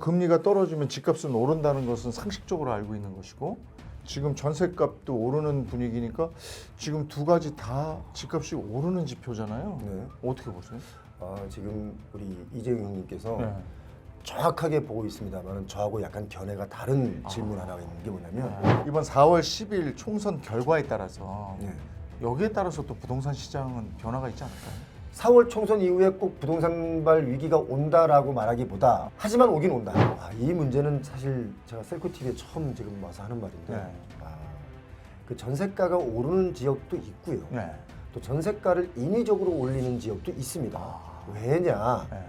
금리가 떨어지면 집값은 오른다는 것은 상식적으로 알고 있는 것이고 지금 전셋값도 오르는 분위기니까 지금 두 가지 다 집값이 오르는 지표잖아요. 네. 어떻게 보세요? 지금 우리 이재용 형님께서 네. 정확하게 보고 있습니다만 저하고 약간 견해가 다른 질문 하나가 있는 게 뭐냐면 이번 4월 10일 총선 결과에 따라서 네. 여기에 따라서 또 부동산 시장은 변화가 있지 않을까요? 4월 총선 이후에 꼭 부동산발 위기가 온다라고 말하기보다 하지만 오긴 온다. 이 문제는 사실 제가 셀코TV에 처음 지금 와서 하는 말인데 네. 그 전세가가 오르는 지역도 있고요. 네. 또 전세가를 인위적으로 올리는 지역도 있습니다. 왜냐? 네.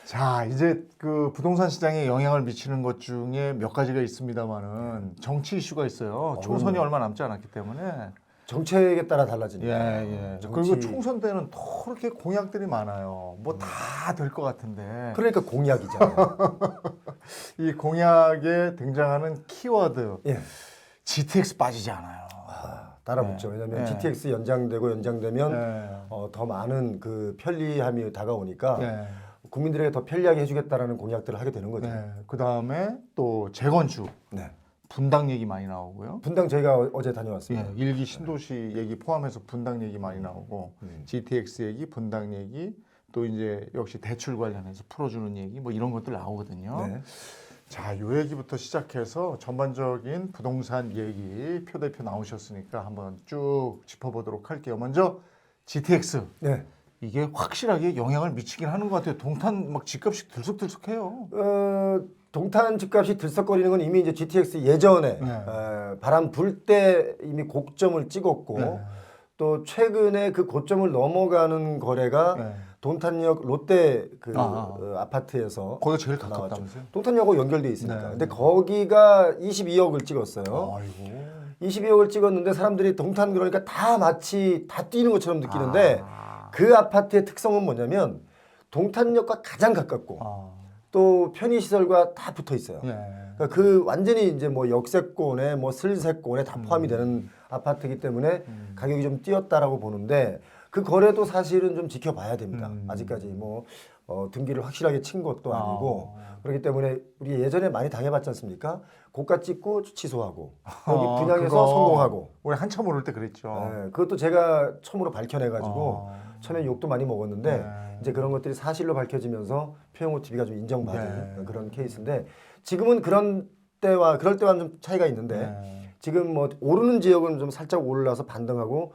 자, 이제 그 부동산 시장에 영향을 미치는 것 중에 몇 가지가 있습니다만은 정치 이슈가 있어요. 총선이 얼마 남지 않았기 때문에. 정책에 따라 달라지니까. 예. 그리고 총선 때는 또 그렇게 공약들이 많아요. 뭐 다 될 것 같은데. 그러니까 공약이잖아요. 이 공약에 등장하는 키워드. 예. GTX 빠지지 않아요. 따라붙죠. 왜냐하면 네. GTX 연장되면 네. 더 많은 그 편리함이 다가오니까 네. 국민들에게 더 편리하게 해주겠다라는 공약들을 하게 되는 거죠. 네. 그 다음에 또 재건축. 네. 분당 얘기 많이 나오고요. 분당 저희가 어제 다녀왔습니다. 일기 신도시 얘기 포함해서 분당 얘기 많이 나오고 GTX 얘기, 분당 얘기, 또 이제 역시 대출 관련해서 풀어주는 얘기 뭐 이런 것들 나오거든요. 네. 자, 요 얘기부터 시작해서 전반적인 부동산 얘기 표 대표 나오셨으니까 한번 쭉 짚어보도록 할게요. 먼저 GTX. 네. 이게 확실하게 영향을 미치긴 하는 것 같아요. 동탄 막 집값이 들썩들썩해요. 동탄 집값이 들썩거리는 건 이미 이제 GTX 예전에 바람 불 때 이미 고점을 찍었고 네. 또 최근에 그 고점을 넘어가는 거래가 네. 동탄역 롯데 아파트에서 거기가 제일 나왔죠. 가깝다면서요? 동탄역하고 연결돼 있으니까. 네. 근데 거기가 22억을 찍었어요. 아이고. 22억을 찍었는데 사람들이 동탄 그러니까 다 마치 다 뛰는 것처럼 느끼는데 그 아파트의 특성은 뭐냐면 동탄역과 가장 가깝고 또 편의시설과 다 붙어 있어요. 예. 그러니까 그 완전히 이제 뭐 역세권에 뭐 슬세권에 다 포함이 되는 아파트이기 때문에 가격이 좀 뛰었다라고 보는데 그 거래도 사실은 좀 지켜봐야 됩니다. 아직까지 뭐 등기를 확실하게 친 것도 아니고 그렇기 때문에 우리 예전에 많이 당해봤지 않습니까? 고가 찍고 취소하고 여기 분양해서 그거 성공하고 우리 한참 오를 때 그랬죠. 네, 그것도 제가 처음으로 밝혀내가지고 처음에 욕도 많이 먹었는데 이제 그런 것들이 사실로 밝혀지면서 표영호 TV가 좀 인정받은 그런 케이스인데 지금은 그럴 때와는 좀 차이가 있는데 지금 뭐 오르는 지역은 좀 살짝 올라서 반등하고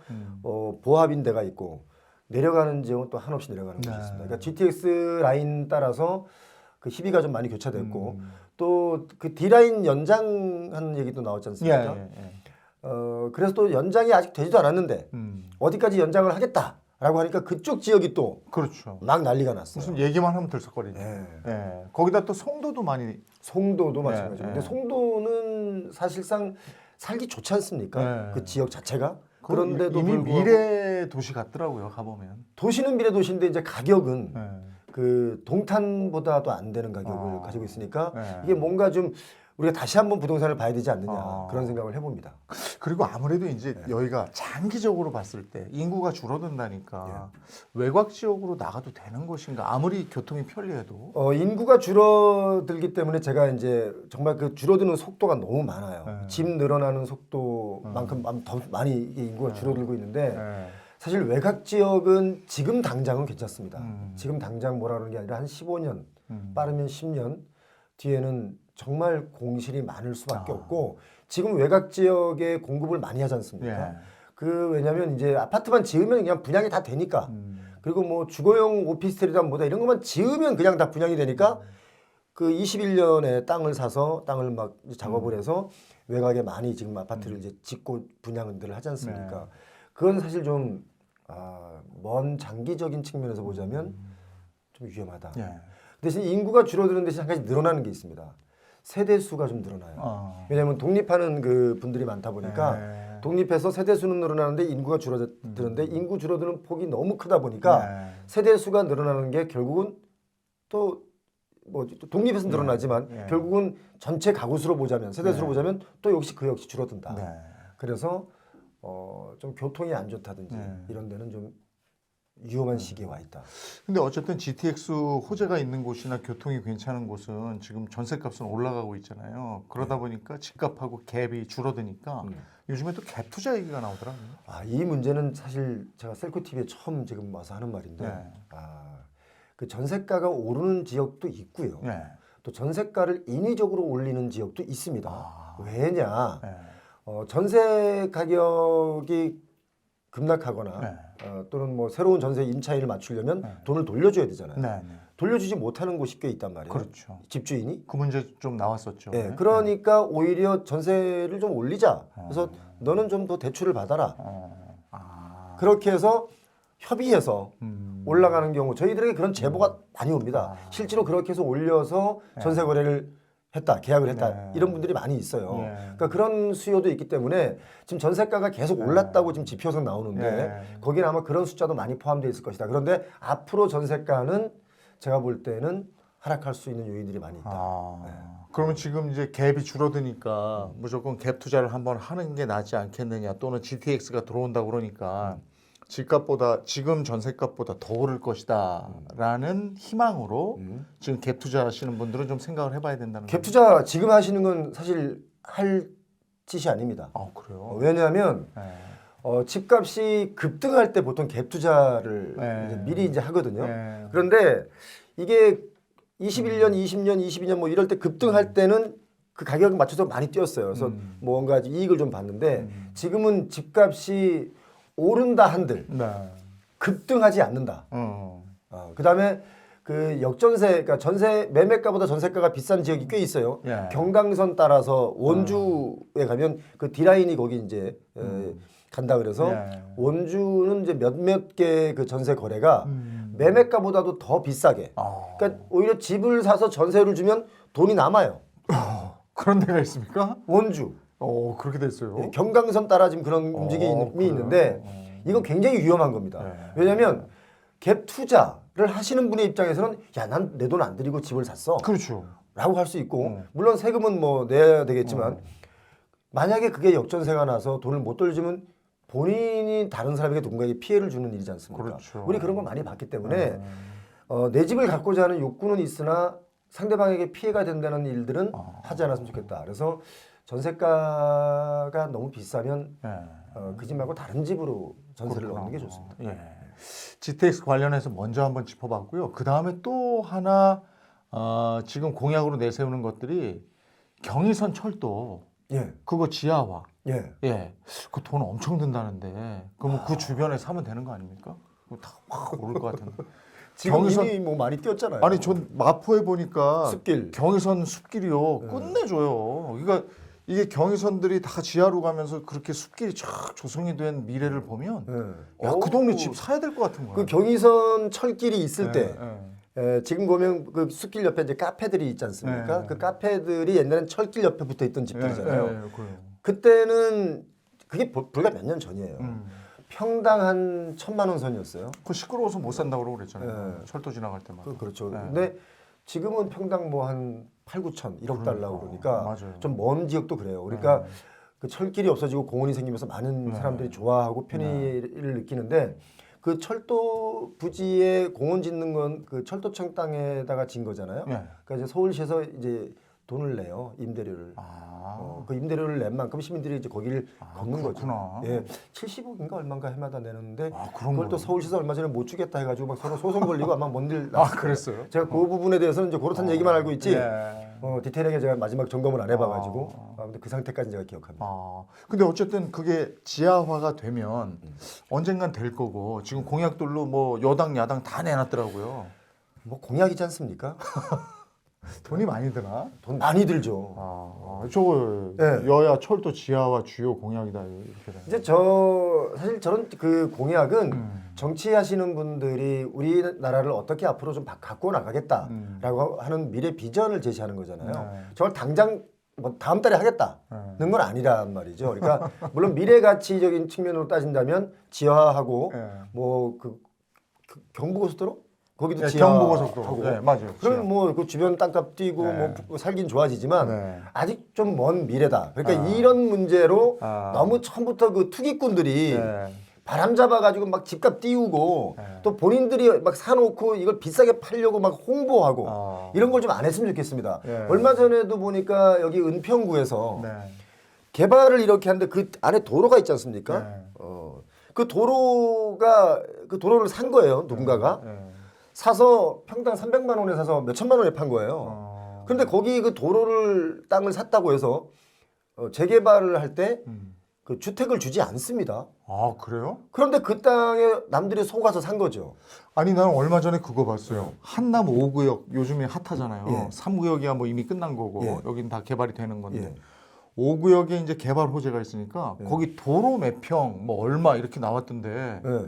보합인 데가 있고 내려가는 지역은 또 한없이 내려가는 곳이 있습니다. 그러니까 GTX 라인 따라서 그 희비가 좀 많이 교차됐고 또 그 D라인 연장하는 얘기도 나왔지 않습니까? 그래서 또 연장이 아직 되지도 않았는데 어디까지 연장을 하겠다라고 하니까 그쪽 지역이 또 그렇죠. 막 난리가 났어요. 무슨 얘기만 하면 들썩거리죠. 예. 거기다 또 송도도 많이. 송도도 마찬가지고. 네. 근데 송도는 사실상 살기 좋지 않습니까? 네. 그 지역 자체가. 그런데도 이미 불구하고 미래 도시 같더라고요. 가보면. 도시는 미래 도시인데 이제 가격은 네. 그 동탄보다도 안 되는 가격을 가지고 있으니까 네. 이게 뭔가 좀 우리가 다시 한번 부동산을 봐야 되지 않느냐 그런 생각을 해봅니다. 그리고 아무래도 이제 여기가 장기적으로 봤을 때 인구가 줄어든다니까 외곽 지역으로 나가도 되는 것인가? 아무리 교통이 편리해도. 인구가 줄어들기 때문에 제가 이제 정말 그 줄어드는 속도가 너무 많아요. 집 늘어나는 속도만큼 더 많이 이게 인구가 줄어들고 있는데 사실 외곽 지역은 지금 당장은 괜찮습니다. 지금 당장 뭐라 그러는 게 아니라 한 15년, 빠르면 10년 뒤에는 정말 공실이 많을 수밖에 없고 지금 외곽 지역에 공급을 많이 하지 않습니까? 왜냐면 이제 아파트만 지으면 그냥 분양이 다 되니까 그리고 뭐 주거용 오피스텔이다 뭐다 이런 것만 지으면 그냥 다 분양이 되니까 그 21년에 땅을 사서 땅을 막 작업을 해서 외곽에 많이 지금 아파트를 이제 짓고 분양들을 하지 않습니까? 그건 사실 좀 먼 장기적인 측면에서 보자면 좀 위험하다. 대신 인구가 줄어드는 대신 한 가지 늘어나는 게 있습니다. 세대 수가 좀 늘어나요. 왜냐하면 독립하는 그 분들이 많다 보니까 독립해서 세대 수는 늘어나는데 인구가 줄어드는데 인구 줄어드는 폭이 너무 크다 보니까 세대 수가 늘어나는 게 결국은 또 뭐 독립해서 늘어나지만 결국은 전체 가구 수로 보자면 세대 수로 보자면 또 역시 그 역시 줄어든다. 그래서 좀 교통이 안 좋다든지 이런 데는 좀 위험한 시기에 와 있다. 근데 어쨌든 GTX 호재가 있는 곳이나 교통이 괜찮은 곳은 지금 전셋값은 올라가고 있잖아요. 그러다 보니까 집값하고 갭이 줄어드니까 요즘에 또 갭 투자 얘기가 나오더라고요. 이 문제는 사실 제가 셀코 TV에 처음 지금 와서 하는 말인데, 네. 그 전세가가 오르는 지역도 있고요. 네. 또 전세가를 인위적으로 올리는 지역도 있습니다. 왜냐? 네. 전세 가격이 급락하거나 네. 또는 뭐 새로운 전세 임차인을 맞추려면 네. 돈을 돌려줘야 되잖아요. 네. 돌려주지 못하는 곳이 꽤 있단 말이에요. 그렇죠. 집주인이. 그 문제 좀 나왔었죠. 네. 그러니까 오히려 전세를 좀 올리자. 그래서 너는 좀 더 대출을 받아라. 그렇게 해서 협의해서 올라가는 경우 저희들에게 그런 제보가 많이 옵니다. 실제로 그렇게 해서 올려서 전세 거래를 했다, 계약을 했다 이런 분들이 많이 있어요. 그러니까 그런 수요도 있기 때문에 지금 전세가가 계속 올랐다고 지금 지표상 나오는데 거기는 아마 그런 숫자도 많이 포함되어 있을 것이다. 그런데 앞으로 전세가는 제가 볼 때는 하락할 수 있는 요인들이 많이 있다. 그러면 지금 이제 갭이 줄어드니까 무조건 갭 투자를 한번 하는 게 낫지 않겠느냐, 또는 GTX가 들어온다 그러니까 집값보다 지금 전세값보다 더 오를 것이다라는 희망으로 지금 갭 투자하시는 분들은 좀 생각을 해봐야 된다는 갭 투자 지금 하시는 건 사실 할 짓이 아닙니다. 그래요? 왜냐하면 집값이 급등할 때 보통 갭 투자를 이제 미리 이제 하거든요. 그런데 이게 21년, 20년, 22년 뭐 이럴 때 급등할 때는 그 가격에 맞춰서 많이 뛰었어요. 그래서 뭔가 이익을 좀 봤는데 지금은 집값이 오른다 한들 급등하지 않는다. 그다음에 그 역전세, 그러니까 전세 매매가보다 전세가가 비싼 지역이 꽤 있어요. 경강선 따라서 원주에 가면 그 D라인이 거기 이제 간다 그래서 원주는 이제 몇몇 개 그 전세 거래가 매매가보다도 더 비싸게. 그러니까 오히려 집을 사서 전세를 주면 돈이 남아요. 그런 데가 있습니까? 원주. 그렇게 됐어요. 경강선 따라 지금 그런 움직임이 있는데 이건 굉장히 위험한 겁니다. 왜냐하면 갭 투자를 하시는 분의 입장에서는 야, 난 내 돈 안 들이고 집을 샀어. 그렇죠. 라고 할 수 있고 물론 세금은 뭐 내야 되겠지만 만약에 그게 역전세가 나서 돈을 못 돌려주면 본인이 다른 사람에게 누군가에게 피해를 주는 일이지 않습니까? 그렇죠. 우리 그런 거 많이 봤기 때문에 내 집을 갖고자 하는 욕구는 있으나 상대방에게 피해가 된다는 일들은 하지 않았으면 좋겠다. 그래서 전세가가 너무 비싸면 그 집 말고 다른 집으로 전세를 넣는 게 좋습니다. GTX 관련해서 먼저 한번 짚어봤고요. 그 다음에 또 하나 지금 공약으로 내세우는 것들이 경의선 철도 그거 지하화. 그 돈 엄청 든다는데 그러면 그 주변에 사면 되는 거 아닙니까? 그거 다 확 오를 것 같은데. 지금 이미 뭐 많이 뛰었잖아요. 아니 전 마포에 보니까 숲길. 경의선 숲길이요 끝내줘요. 그러니까 이게 경의선들이 다 지하로 가면서 그렇게 숲길이 쫙 조성이 된 미래를 보면 그 동네 집 사야 될 것 같은 거야. 그 경의선 철길이 있을 때 지금 보면 그 숲길 옆에 이제 카페들이 있지 않습니까? 그 카페들이 옛날엔 철길 옆에 붙어 있던 집들이잖아요. 그때는 그게 불과 몇 년 전이에요. 평당 한 1,000만 원 선이었어요. 그 시끄러워서 못 산다고 그랬잖아요. 철도 지나갈 때마다. 그렇죠. 근데 지금은 평당 뭐 한 8, 9천, 1억 달러 그러니까 좀 먼 지역도 그래요. 그러니까 그 철길이 없어지고 공원이 생기면서 많은 사람들이 좋아하고 편의를 느끼는데 그 철도 부지에 공원 짓는 건 그 철도청 땅에다가 진 거잖아요. 그러니까 이제 서울시에서 이제 돈을 내요, 임대료를. 그 임대료를 낸 만큼 시민들이 이제 거기를 걷는 거죠. 70억인가 얼마인가 해마다 내는데 그걸 또 서울시에서 얼마 전에 못 주겠다 해가지고 막 서로 소송 걸리고 아마 뭔일 났어요. 그랬어요? 제가 그 부분에 대해서는 이제 그렇다는 얘기만 알고 있지 디테일하게 제가 마지막 점검을 안 해봐가지고 근데 그 상태까지 제가 기억합니다. 근데 어쨌든 그게 지하화가 되면 언젠간 될 거고 지금 공약들로 뭐 여당 야당 다 내놨더라고요. 뭐 공약이지 않습니까? 돈이 많이 드나? 돈 많이 들죠. 저거 여야 철도 지하화 주요 공약이다 이렇게 되는. 이제 사실 저런 그 공약은 정치하시는 분들이 우리나라를 어떻게 앞으로 좀 갖고 나가겠다라고 하는 미래 비전을 제시하는 거잖아요. 저걸 당장 뭐 다음 달에 하겠다는 건 아니란 말이죠. 그러니까 물론 미래 가치적인 측면으로 따진다면 지하화하고 뭐 그 경부고속도로 거기도 네, 지하 경부고속도로. 하고. 네, 맞아요. 그러면 뭐 그 주변 땅값 뛰고 네. 뭐 살긴 좋아지지만 네. 아직 좀 먼 미래다. 그러니까 아. 이런 문제로 아. 너무 처음부터 그 투기꾼들이 네. 바람 잡아가지고 막 집값 띄우고 네. 또 본인들이 막 사놓고 이걸 비싸게 팔려고 막 홍보하고 이런 걸 좀 안 했으면 좋겠습니다. 네. 얼마 전에도 보니까 여기 은평구에서 네. 개발을 이렇게 하는데 그 안에 도로가 있지 않습니까? 네. 그 도로를 산 거예요. 누군가가. 네. 사서 평당 300만 원에 사서 몇 천만 원에 판 거예요. 그런데 거기 그 도로를 땅을 샀다고 해서 재개발을 할 때 그 주택을 주지 않습니다. 아, 그래요? 그런데 그 땅에 남들이 속아서 산 거죠. 아니, 나는 얼마 전에 그거 봤어요. 한남 5구역 요즘에 핫하잖아요. 예. 3구역이야 뭐 이미 끝난 거고 예. 여기는 다 개발이 되는 건데 예. 5구역에 이제 개발 호재가 있으니까 거기 도로 몇 평, 뭐 얼마 이렇게 나왔던데 예.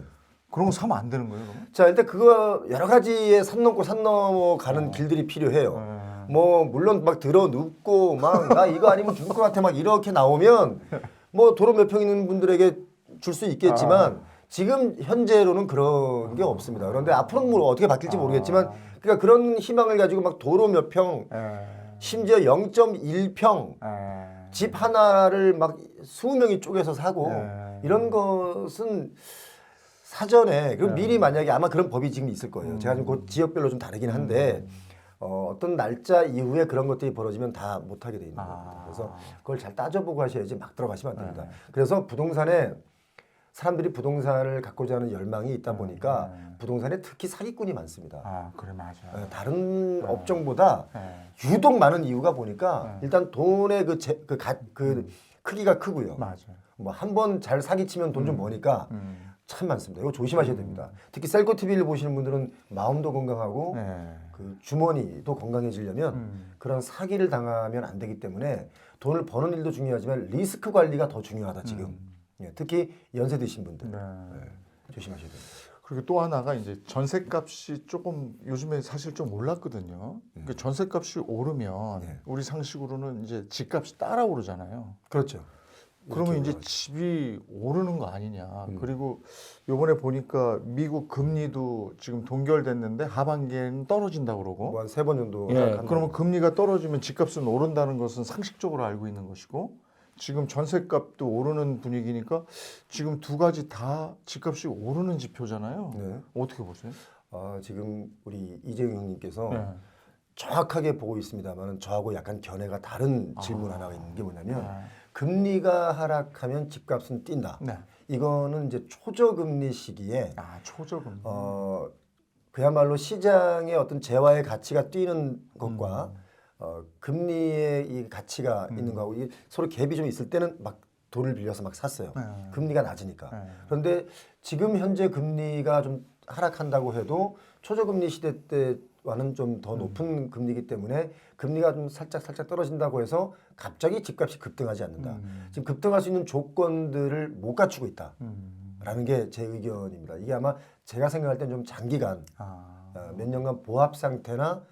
그런 거 사면 안 되는 거예요, 그러면? 자, 일단 그거 여러 가지의 산 넘고 산 넘어 가는 길들이 필요해요. 뭐 물론 막 들어 눕고 막 나 이거 아니면 죽을 것 같아 막 이렇게 나오면 뭐 도로 몇 평 있는 분들에게 줄 수 있겠지만 지금 현재로는 그런 게 없습니다. 그런데 앞으로는 뭐 어떻게 바뀔지 모르겠지만 그러니까 그런 희망을 가지고 막 도로 몇 평, 심지어 0.1평 집 하나를 막 20명이 쪼개서 사고 이런 것은 사전에 그럼 미리 만약에 아마 그런 법이 지금 있을 거예요. 제가 좀 그 지역별로 좀 다르긴 한데 어떤 날짜 이후에 그런 것들이 벌어지면 다 못하게 돼 있는 겁니다. 그래서 그걸 잘 따져보고 하셔야지 막 들어가시면 안 됩니다. 그래서 부동산에 사람들이 부동산을 갖고자 하는 열망이 있다 보니까 부동산에 특히 사기꾼이 많습니다. 아, 그래, 맞아요. 다른 업종보다 유독 많은 이유가 보니까 일단 돈의 그 크기가 크고요. 맞아요. 뭐 한 번 잘 사기치면 돈 좀 버니까 참 많습니다. 이거 조심하셔야 됩니다. 특히 셀코 TV를 보시는 분들은 마음도 건강하고 그 주머니도 건강해지려면 그런 사기를 당하면 안 되기 때문에 돈을 버는 일도 중요하지만 리스크 관리가 더 중요하다 지금. 예, 특히 연세 드신 분들 조심하셔야 됩니다. 그리고 또 하나가 이제 전셋값이 조금 요즘에 사실 좀 올랐거든요. 그 전셋값이 오르면 우리 상식으로는 이제 집값이 따라 오르잖아요. 그렇죠. 그러면 이제 집이 오르는 거 아니냐. 그리고 요번에 보니까 미국 금리도 지금 동결됐는데 하반기에는 떨어진다고 그러고. 뭐 한 3번 정도. 그러면 금리가 떨어지면 집값은 오른다는 것은 상식적으로 알고 있는 것이고 지금 전셋값도 오르는 분위기니까 지금 두 가지 다 집값이 오르는 지표잖아요. 어떻게 보세요? 지금 우리 이재용 형님께서 정확하게 보고 있습니다만 저하고 약간 견해가 다른 질문 하나가 있는 게 뭐냐면 금리가 하락하면 집값은 뛴다. 이거는 이제 초저금리 시기에 초저금리. 그야말로 시장의 어떤 재화의 가치가 뛰는 것과 금리의 이 가치가 있는 거하고 이게 서로 갭이 좀 있을 때는 막 돈을 빌려서 막 샀어요. 금리가 낮으니까. 그런데 지금 현재 금리가 좀 하락한다고 해도 초저금리 시대 때와는 좀 더 높은 금리이기 때문에 금리가 좀 살짝 떨어진다고 해서 갑자기 집값이 급등하지 않는다. 지금 급등할 수 있는 조건들을 못 갖추고 있다라는 게 제 의견입니다. 이게 아마 제가 생각할 땐 좀 장기간 몇 년간 보합 상태나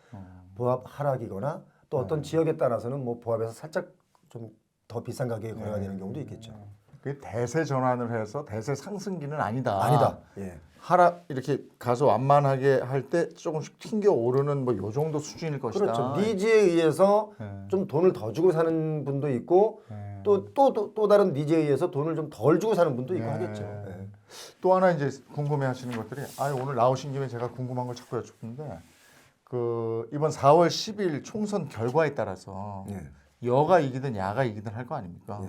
보합 하락이거나 또 어떤 지역에 따라서는 뭐 보합에서 살짝 좀 더 비싼 가격에 거래가 되는 경우도 있겠죠. 그 대세 전환을 해서 대세 상승기는 아니다. 아니다. 하락 이렇게 가서 완만하게 할 때 조금씩 튕겨 오르는 뭐 요 정도 수준일 것이다. 그렇죠. 니즈에 의해서 좀 돈을 더 주고 사는 분도 있고 또 다른 니즈에 의해서 돈을 좀 덜 주고 사는 분도 있고 하겠죠. 또 하나 이제 궁금해하시는 것들이 오늘 나오신 김에 제가 궁금한 걸 자꾸 여쭙는데 그 이번 4월 10일 총선 결과에 따라서 여가 이기든 야가 이기든 할 거 아닙니까?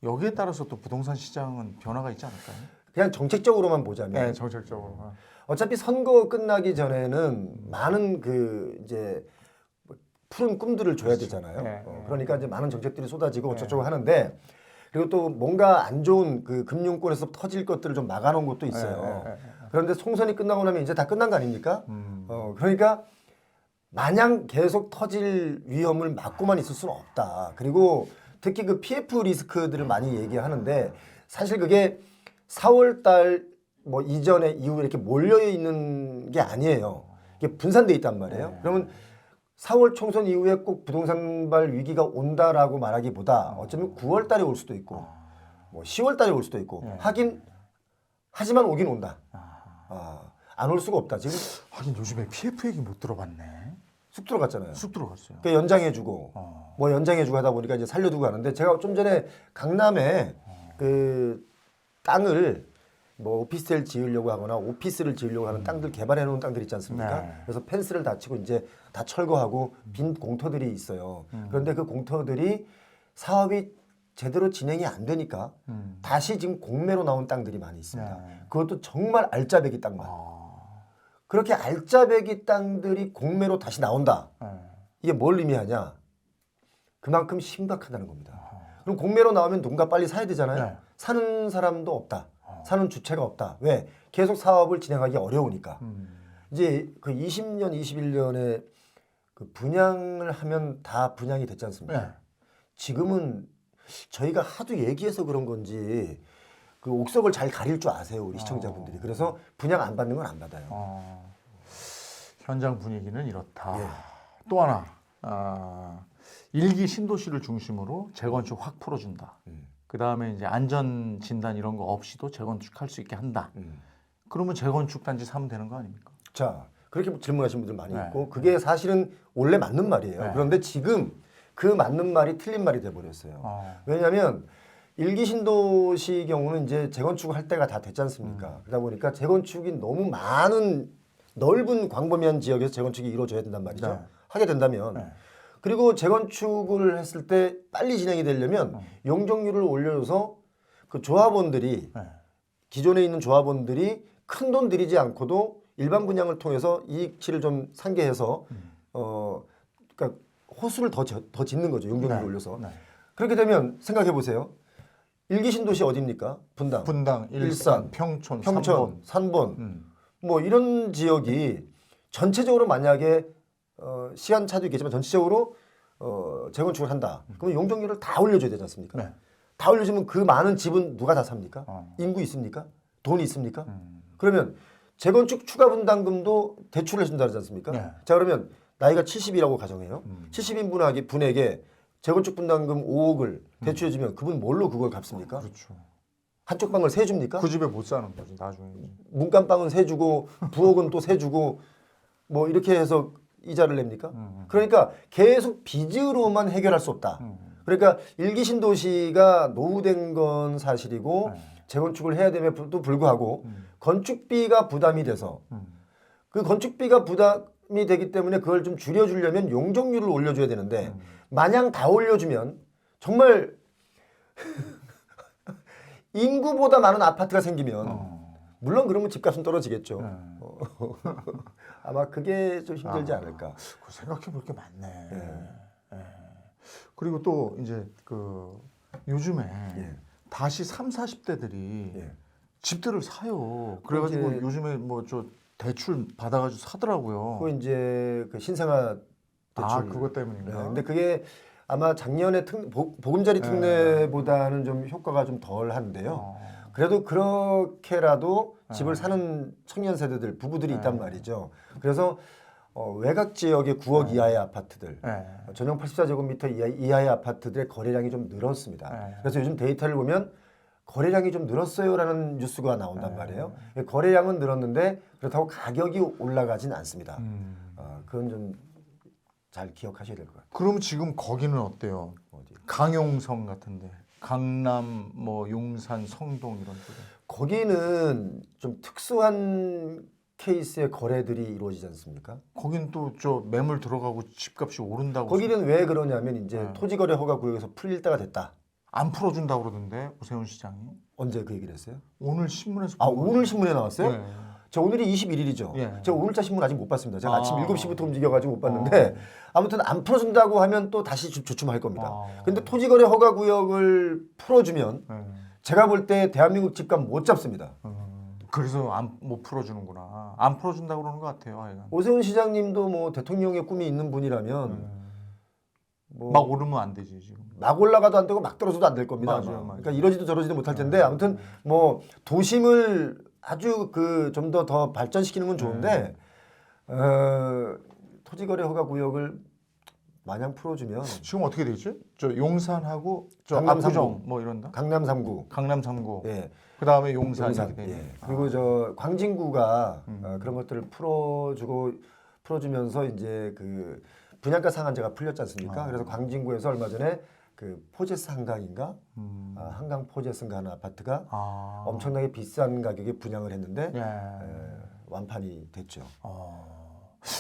여기에 따라서 또 부동산 시장은 변화가 있지 않을까요? 그냥 정책적으로만 보자면 정책적으로. 어차피 선거 끝나기 전에는 많은 그 이제 푸른 꿈들을 줘야 되잖아요. 그러니까 이제 많은 정책들이 쏟아지고 어쩌고 하는데 그리고 또 뭔가 안 좋은 그 금융권에서 터질 것들을 좀 막아놓은 것도 있어요. 그런데 총선이 끝나고 나면 이제 다 끝난 거 아닙니까? 그러니까 마냥 계속 터질 위험을 막고만 있을 수는 없다. 그리고 특히 그 PF 리스크들을 많이 얘기하는데 사실 그게 4월 달 뭐 이전에 이후에 이렇게 몰려 있는 게 아니에요. 이게 분산돼 있단 말이에요. 그러면 4월 총선 이후에 꼭 부동산발 위기가 온다라고 말하기보다 어쩌면 9월 달에 올 수도 있고 뭐 10월 달에 올 수도 있고 하지만 오긴 온다. 안 올 수가 없다. 지금 하긴 요즘에 PF 얘기 못 들어봤네. 쑥 들어갔잖아요. 쑥 들어갔어요. 그러니까 연장해주고 뭐 연장해주고 하다 보니까 이제 살려두고 하는데 제가 좀 전에 강남에 그 땅을 뭐 오피스텔 지으려고 하거나 오피스를 지으려고 하는 땅들 개발해 놓은 땅들 있지 않습니까? 네. 그래서 펜스를 다 치고 이제 다 철거하고 빈 공터들이 있어요. 그런데 그 공터들이 사업이 제대로 진행이 안 되니까 다시 지금 공매로 나온 땅들이 많이 있습니다. 네. 그것도 정말 알짜배기 땅만. 아, 그렇게 알짜배기 땅들이 공매로 다시 나온다. 네. 이게 뭘 의미하냐? 그만큼 심각하다는 겁니다. 그럼 공매로 나오면 누군가 빨리 사야 되잖아요. 네. 사는 사람도 없다. 사는 주체가 없다. 왜? 계속 사업을 진행하기 어려우니까. 이제 그 20년, 21년에 그 분양을 하면 다 분양이 됐지 않습니까? 네. 지금은 저희가 하도 얘기해서 그런 건지 그 옥석을 잘 가릴 줄 아세요, 우리 시청자분들이. 그래서 분양 안 받는 건 안 받아요. 현장 분위기는 이렇다. 예. 또 하나, 일기 신도시를 중심으로 재건축 확 풀어준다. 그 다음에 이제 안전 진단 이런 거 없이도 재건축할 수 있게 한다. 그러면 재건축 단지 사면 되는 거 아닙니까? 자, 그렇게 질문하신 분들 많이 네. 있고 그게 사실은 원래 맞는 말이에요. 네. 그런데 지금 그 맞는 말이 틀린 말이 돼버렸어요. 왜냐하면 일기 신도시 경우는 이제 재건축을 할 때가 다 됐지 않습니까? 그러다 보니까 재건축이 너무 많은 넓은 광범위한 지역에서 재건축이 이루어져야 된단 말이죠. 네. 하게 된다면. 네. 그리고 재건축을 했을 때 빨리 진행이 되려면 용적률을 올려줘서 그 조합원들이 네. 기존에 있는 조합원들이 큰 돈 들이지 않고도 일반 분양을 통해서 이익치를 좀 상계해서 그러니까 호수를 더 짓는 거죠. 용적률을 네. 올려서. 네. 그렇게 되면 생각해 보세요. 일기 신도시 어디입니까? 분당, 분당, 일산, 평촌, 산본 뭐 이런 지역이 전체적으로 만약에 시간 차도 있겠지만 전체적으로 재건축을 한다. 그러면 용적률을 다 올려줘야 되지 않습니까? 네. 다 올려주면 그 많은 집은 누가 다 삽니까? 인구 있습니까? 돈이 있습니까? 그러면 재건축 추가 분담금도 대출을 해준다 그러지 않습니까? 네. 자 그러면 나이가 70이라고 가정해요. 70인 분에게 재건축 분담금 5억을 대출해주면 그분 뭘로 그걸 갚습니까? 그렇죠. 한쪽 방을 세 줍니까? 그 집에 못 사는 거지 나중에. 문간방은 세 주고 부엌은 또 세 주고 뭐 이렇게 해서 이자를 냅니까? 그러니까 계속 빚으로만 해결할 수 없다. 그러니까 일기 신도시가 노후된 건 사실이고 재건축을 해야 됨에도 불구하고 건축비가 부담이 돼서 그 건축비가 부담이 되기 때문에 그걸 좀 줄여주려면 용적률을 올려줘야 되는데 마냥 다 올려주면 정말 인구보다 많은 아파트가 생기면 물론 그러면 집값은 떨어지겠죠. 아마 그게 좀 힘들지 않을까. 생각해 볼 게 많네. 예. 그리고 또 이제 그 요즘에 다시 3, 40대들이 집들을 사요. 그래가지고 요즘에 뭐 저 대출 받아가지고 사더라고요. 그 이제 그 신생아 대출. 그것 때문인가? 근데 그게 아마 작년에 보금자리 특례보다는 좀 효과가 좀 덜한데요. 그래도 그렇게라도 집을 사는 청년 세대들, 부부들이 있단 말이죠. 그래서 외곽 지역의 9억 이하의 아파트들, 전용 84제곱미터 이하의 아파트들의 거래량이 좀 늘었습니다. 그래서 요즘 데이터를 보면 거래량이 좀 늘었어요라는 뉴스가 나온단 말이에요. 거래량은 늘었는데 그렇다고 가격이 올라가진 않습니다. 그건 좀 잘 기억하셔야 될 것 같아요. 그럼 지금 거기는 어때요? 어디? 강용성 같은데, 강남, 뭐 용산, 성동 이런 쪽에. 거기는 좀 특수한 케이스의 거래들이 이루어지지 않습니까? 거긴 또 저 매물 들어가고 집값이 오른다고. 거기는 왜 그러냐면 이제 토지거래 허가 구역에서 풀릴 때가 됐다. 안 풀어준다고 그러던데 오세훈 시장이. 언제 그 얘기를 했어요? 오늘 신문에서. 오늘 신문에 나왔어요? 네. 저 오늘이 21일이죠. 예. 제가 오늘자 신문 아직 못 봤습니다. 제가 아침 7시부터 움직여가지고 못 봤는데 아무튼 안 풀어준다고 하면 또 다시 조춤할 겁니다. 근데 토지거래 허가 구역을 풀어주면 제가 볼 때 대한민국 집값 못 잡습니다. 그래서 못 풀어주는구나. 안 풀어준다고 그러는 것 같아요. 하여간. 오세훈 시장님도 뭐 대통령의 꿈이 있는 분이라면 뭐 막 오르면 안 되지 지금. 막 올라가도 안 되고 막 떨어져도 안 될 겁니다. 맞아요. 그러니까 이러지도 저러지도 못할 텐데 아무튼 뭐 도심을 아주 그 좀 더 발전시키는 건 좋은데 토지거래 허가 구역을 마냥 풀어주면 지금 어떻게 되지? 저 용산하고 저 강남 압구정 3구. 뭐 이런다. 강남 3구. 강남 3구. 예. 그다음에 용산 용산. 이렇게 되네. 예. 그리고 저 광진구가 그런 것들을 풀어주면서 이제 그 분양가 상한제가 풀렸지 않습니까? 그래서 광진구에서 얼마 전에 그 포제스 한강인가 한강 포제스인가 하는 아파트가 엄청나게 비싼 가격에 분양을 했는데 완판이 됐죠.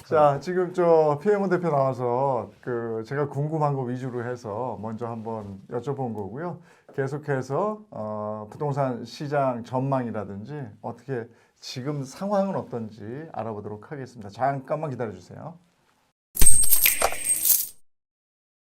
자, 지금 저 피해문 대표 나와서 그 제가 궁금한 거 위주로 해서 먼저 한번 여쭤본 거고요. 계속해서 부동산 시장 전망이라든지 어떻게 지금 상황은 어떤지 알아보도록 하겠습니다. 잠깐만 기다려 주세요.